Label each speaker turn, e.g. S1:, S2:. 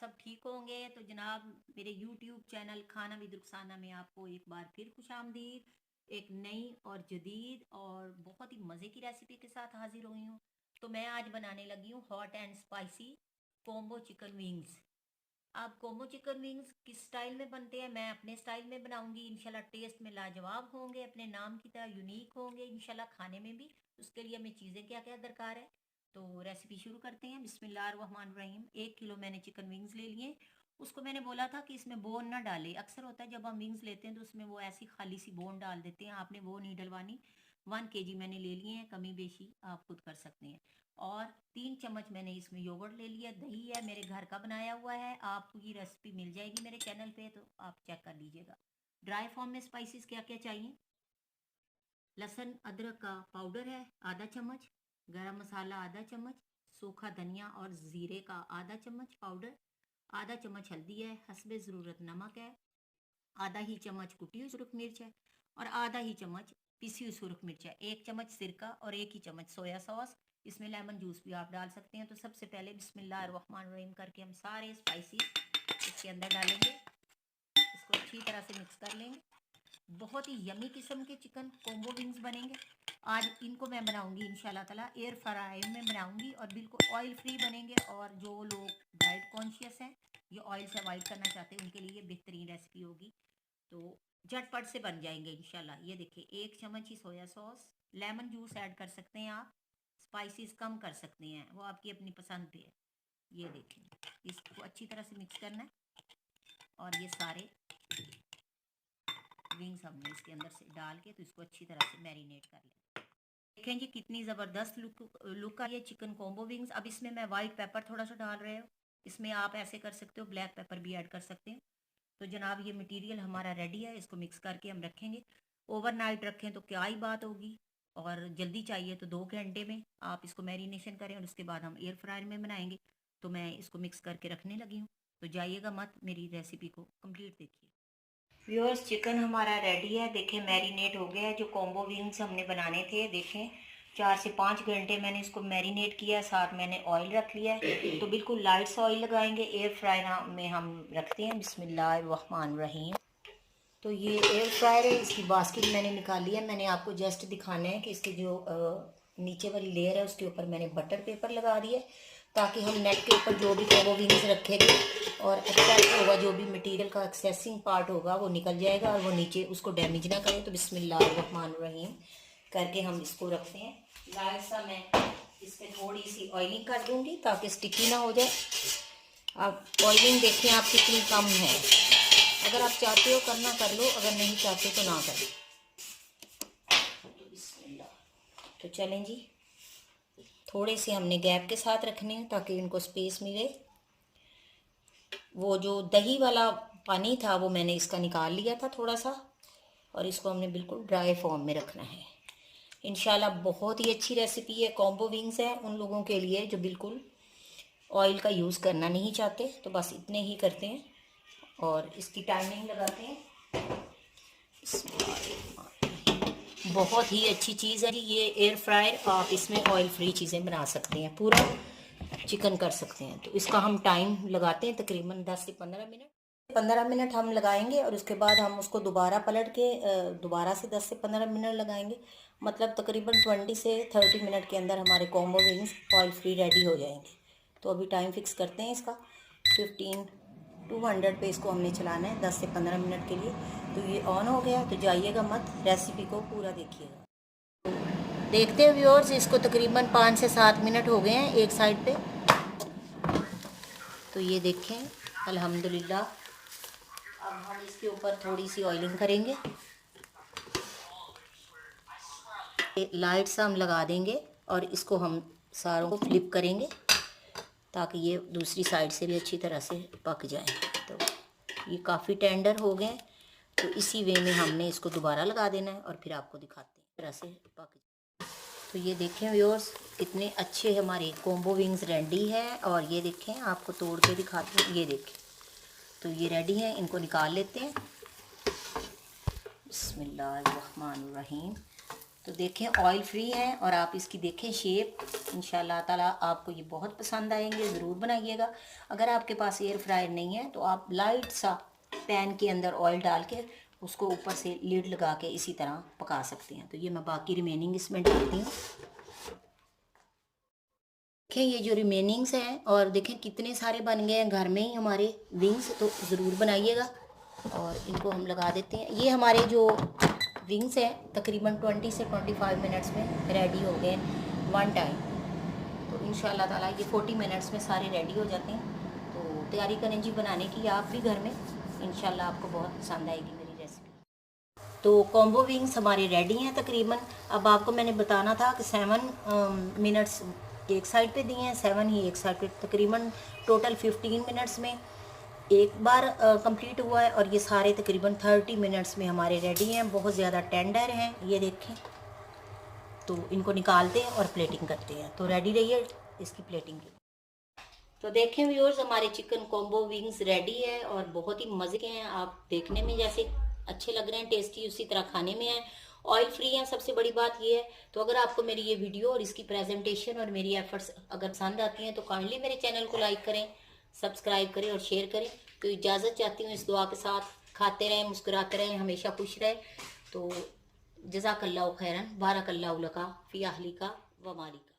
S1: सब ठीक होंगे। तो जनाब मेरे YouTube चैनल खाना विद रुखसाना में आपको एक बार फिर खुशामदीद। एक नई और जदीद और बहुत ही मज़े की रेसिपी के साथ हाजिर हुई हूँ। तो मैं आज बनाने लगी हूँ hot and spicy combo chicken wings. अब कोम्बो चिकन विंग्स किस स्टाइल में बनते हैं, मैं अपने स्टाइल में बनाऊंगी। इंशाल्लाह टेस्ट में लाजवाब होंगे, अपने नाम की तरह यूनिक होंगे इंशाल्लाह खाने में भी। उसके लिए हमें चीज़ें क्या क्या दरकार है, तो रेसिपी शुरू करते हैं। बिस्मिल्लाहिर्रहमानिर्रहीम। 1 किलो मैंने चिकन विंग्स ले लिए। उसको मैंने बोला था कि इसमें बोन ना डाले। अक्सर होता है जब हम विंग्स लेते हैं तो उसमें वो ऐसी खाली सी बोन डाल देते हैं, आपने वो नहीं डलवानी। 1 kg मैंने ले लिए हैं, कमी बेशी आप खुद कर सकते हैं। और 3 चम्मच मैंने इसमें योगर्ट ले लिया। दही है मेरे घर का बनाया हुआ है, आपको ये रेसिपी मिल जाएगी मेरे चैनल पे, तो आप चेक कर लीजिएगा। ड्राई फॉर्म में स्पाइसेस क्या क्या चाहिए। लहसुन अदरक का पाउडर है ½ चम्मच, गरम मसाला ½ चम्मच, सूखा धनिया और ज़ीरे का ½ चम्मच पाउडर, ½ चम्मच हल्दी है, हस्बे ज़रूरत नमक है, आधा ही चम्मच कुटी हुई सुरख मिर्च है और आधा ही चम्मच पिसी हुई सुरख मिर्च है। 1 चम्मच सिरका और 1 ही चम्मच सोया सॉस। इसमें लेमन जूस भी आप डाल सकते हैं। तो सबसे पहले बिस्मिल्लाहिर्रहमानिर्रहीम करके हम सारे स्पाइसी इसके अंदर डालेंगे। इसको अच्छी तरह से मिक्स कर लेंगे। बहुत ही यमी किस्म के चिकन कोम्बो विंग्स बनेंगे। आज इनको मैं बनाऊंगी इंशाल्लाह ताला एयर फ्राई में बनाऊंगी और बिल्कुल ऑयल फ्री बनेंगे। और जो लोग डाइट कॉन्शियस हैं, ये ऑयल से अवॉइड करना चाहते हैं, उनके लिए ये बेहतरीन रेसिपी होगी। तो झटपट से बन जाएंगे इंशाल्लाह। ये देखिए 1 चम्मच ही soya sauce, lemon juice add कर सकते हैं आप, स्पाइसेस कम कर सकते हैं, वो आपकी अपनी पसंद पे है। ये देखिए इसको अच्छी तरह से मिक्स करना है और ये सारे विंग्स हमने इसके अंदर से डाल के तो इसको अच्छी तरह से मैरिनेट कर लें। देखें जी कितनी ज़बरदस्त लुक का ये चिकन कोम्बो विंग्स। अब इसमें मैं वाइट पेपर थोड़ा सा डाल रहे हो, इसमें आप ऐसे कर सकते हो, ब्लैक पेपर भी ऐड कर सकते हैं। तो जनाब ये मटेरियल हमारा रेडी है, इसको मिक्स करके हम रखेंगे। ओवरनाइट रखें तो क्या ही बात होगी, और जल्दी चाहिए तो 2 घंटे में आप इसको मैरिनेशन करें और उसके बाद हम एयर फ्रायर में बनाएंगे। तो मैं इसको मिक्स करके रखने लगी हूँ, तो जाइएगा मत, मेरी रेसिपी को कंप्लीट देखिए। व्यूअर्स चिकन हमारा रेडी है, देखें मैरिनेट हो गया है। जो कॉम्बो विंग्स हमने बनाने थे, देखें 4 से 5 घंटे मैंने इसको मैरिनेट किया, साथ मैंने ऑयल रख लिया है। तो बिल्कुल लाइट सा ऑयल लगाएंगे, एयर फ्रायर में हम रखते हैं। बिस्मिल्लाहिर्रहमानिर्रहीम। तो ये एयर फ्रायर है, इसकी बास्केट मैंने निकाली है। मैंने आपको जस्ट दिखाना है कि इसकी जो नीचे वाली लेयर है उसके ऊपर मैंने बटर पेपर लगा दिया है, ताकि हम नेट के ऊपर जो भी कोम्बो विंग्स रखेंगे और एक्सेस होगा, जो भी मटेरियल का एक्सेसिंग पार्ट होगा वो निकल जाएगा और वो नीचे उसको डैमेज ना करे। तो बिस्मिल्लाहिर्रहमानिर्रहीम करके हम इसको रखते हैं। लाइट सा मैं इस पर थोड़ी सी ऑयलिंग कर दूंगी ताकि स्टिकी ना हो जाए। अब ऑयलिंग देखें आप कितनी कम है, अगर आप चाहते हो करना कर लो, अगर नहीं चाहते तो ना करें। तो चलें जी, थोड़े से हमने गैप के साथ रखने हैं ताकि इनको स्पेस मिले। वो जो दही वाला पानी था वो मैंने इसका निकाल लिया था थोड़ा सा, और इसको हमने बिल्कुल ड्राई फॉर्म में रखना है। इंशाल्लाह बहुत ही अच्छी रेसिपी है। कॉम्बो विंग्स है उन लोगों के लिए जो बिल्कुल ऑयल का यूज़ करना नहीं चाहते, तो बस इतने ही करते हैं और इसकी टाइमिंग लगाते हैं। बहुत ही अच्छी चीज़ है ये एयर फ्रायर, आप इसमें ऑयल फ्री चीज़ें बना सकते हैं, पूरा चिकन कर सकते हैं। तो इसका हम टाइम लगाते हैं तकरीबन 10 से 15 मिनट। 15 मिनट हम लगाएंगे और उसके बाद हम उसको दोबारा पलट के दोबारा से 10 से 15 मिनट लगाएंगे। मतलब तकरीबन 20 से 30 मिनट के अंदर हमारे combo wings oil free ready हो जाएंगे। तो अभी टाइम फिक्स करते हैं इसका 200 पे इसको हमने चलाना है 10 से 15 मिनट के लिए। तो ये ऑन हो गया, तो जाइएगा मत, रेसिपी को पूरा देखिएगा। देखते हैं व्यूअर्स, इसको तकरीबन 5 से 7 मिनट हो गए हैं एक साइड पे। तो ये देखें अल्हम्दुलिल्लाह। अब हम इसके ऊपर थोड़ी सी ऑयलिंग करेंगे, लाइट सा हम लगा देंगे और इसको हम सारों को फ्लिप करेंगे ताकि ये दूसरी साइड से भी अच्छी तरह से पक जाए। तो ये काफ़ी टेंडर हो गए, तो इसी वे में हमने इसको दोबारा लगा देना है और फिर आपको दिखाते हैं तरह से पक जाए। तो ये देखें व्यूअर्स कितने अच्छे हमारे कोम्बो विंग्स रेडी है। और ये देखें आपको तोड़ के दिखाते हैं, ये देखें। तो ये रेडी हैं, इनको निकाल लेते हैं। बिस्मिल्लाहिर्रहमानिर्रहीम। तो तो देखें ऑयल फ्री है और आप इसकी देखें शेप, इंशाल्लाह ताला आपको ये बहुत पसंद आएंगे, ज़रूर बनाइएगा। अगर आपके पास एयर फ्रायर नहीं है तो आप लाइट सा पैन के अंदर ऑयल डाल के उसको ऊपर से लिड लगा के इसी तरह पका सकते हैं। तो ये मैं बाकी रिमेनिंग इसमें डालती हूँ। देखें ये जो रिमेनिंग्स हैं, और देखें कितने सारे बन गए हैं घर में ही हमारे विंग्स, तो ज़रूर बनाइएगा। और इनको हम लगा देते हैं। ये हमारे जो विंग्स हैं तकरीबन 20 से 25 मिनट्स में रेडी हो गए वन टाइम। तो इंशाल्लाह ताला ये 40 मिनट्स में सारे रेडी हो जाते हैं। तो तैयारी करें जी बनाने की आप भी घर में, इंशाल्लाह आपको बहुत पसंद आएगी मेरी रेसिपी। तो कॉम्बो विंग्स हमारे रेडी हैं तकरीबन। अब आपको मैंने बताना था कि 7 मिनट्स एक साइड पे दिए हैं, 7 ही एक साइड पे, तकरीबन टोटल 15 मिनट्स में एक बार कंप्लीट हुआ है। और ये सारे तकरीबन 30 मिनट्स में हमारे रेडी हैं। बहुत ज़्यादा टेंडर हैं ये देखें। तो इनको निकालते हैं और प्लेटिंग करते हैं। तो रेडी रहिए इसकी प्लेटिंग की। तो देखें व्यूअर्स, हमारे चिकन कॉम्बो विंग्स रेडी है और बहुत ही मज़े के हैं। आप देखने में जैसे अच्छे लग रहे हैं, टेस्टी, उसी तरह खाने में है। ऑयल फ्री है, सबसे बड़ी बात ये है। तो अगर आपको मेरी ये वीडियो और इसकी प्रेजेंटेशन और मेरी एफर्ट्स अगर पसंद आती हैं तो काइंडली मेरे चैनल को लाइक करें, सब्सक्राइब करें और शेयर करें। तो इजाज़त चाहती हूँ इस दुआ के साथ, खाते रहें, मुस्कुराते रहें, हमेशा खुश रहें। तो जज़ाकल्लाहु खैरन, बारकल्लाहु लका फ़ी अहलिका व मालिका।